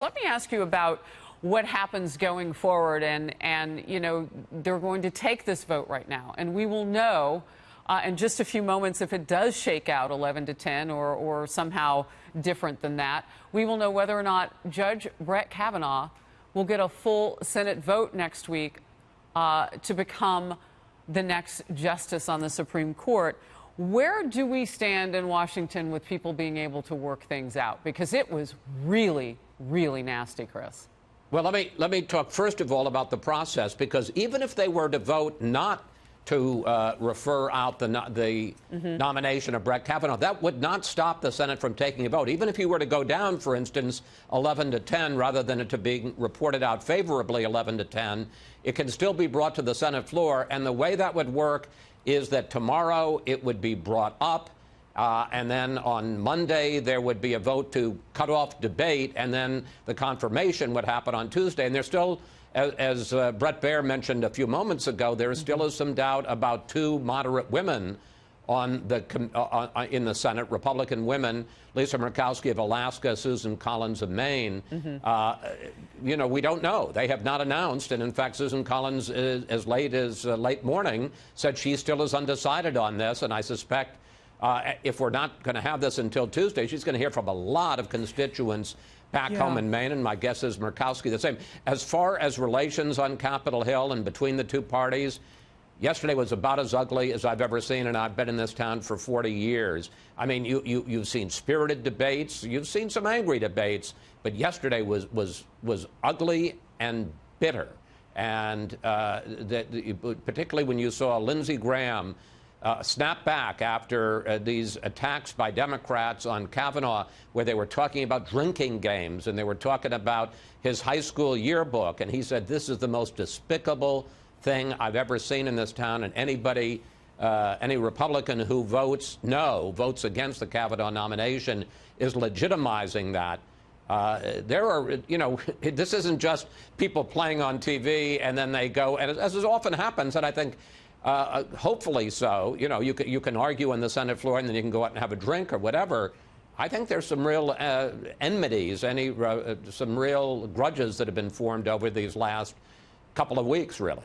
Let me ask you about what happens going forward. And you know, they're going to take this vote right now, and we will know in just a few moments if it does shake out 11-10 or somehow different than that. We will know whether or not Judge Brett Kavanaugh will get a full Senate vote next week to become the next justice on the Supreme Court. Where do we stand in Washington with people being able to work things out? Because it was really, really nasty, Chris. Well, let me talk first of all about the process, because even if they were to vote not to refer out the nomination of Brett Kavanaugh, that would not stop the Senate from taking a vote. Even if you were to go down, for instance, 11-10, rather than it to being reported out favorably 11-10, it can still be brought to the Senate floor. And the way that would work is that tomorrow it would be brought up, and then on Monday there would be a vote to cut off debate, and then the confirmation would happen on Tuesday. And there's still, as Brett Baer mentioned a few moments ago, there still is some doubt about two moderate women on in the Senate, Republican women, Lisa Murkowski of Alaska, Susan Collins of Maine. You know, we don't know. They have not announced. And in fact, Susan Collins, as late as late morning, said she still is undecided on this. And I suspect if we're not going to have this until Tuesday, she's going to hear from a lot of constituents back home in Maine. And my guess is Murkowski the same. As far as relations on Capitol Hill and between the two parties, yesterday was about as ugly as I've ever seen, and I've been in this town for 40 years. I mean, you've seen spirited debates, you've seen some angry debates, but yesterday was ugly and bitter. And particularly when you saw Lindsey Graham snap back after these attacks by Democrats on Kavanaugh, where they were talking about drinking games and they were talking about his high school yearbook, and he said, "This is the most despicable thing I've ever seen in this town," and anybody, any Republican who votes against the Kavanaugh nomination is legitimizing that. There are, you know, this isn't just people playing on TV and then they go, and as often happens, and I think hopefully so, you know, you can argue on the Senate floor and then you can go out and have a drink or whatever. I think there's some real enmities, some real grudges that have been formed over these last couple of weeks, really.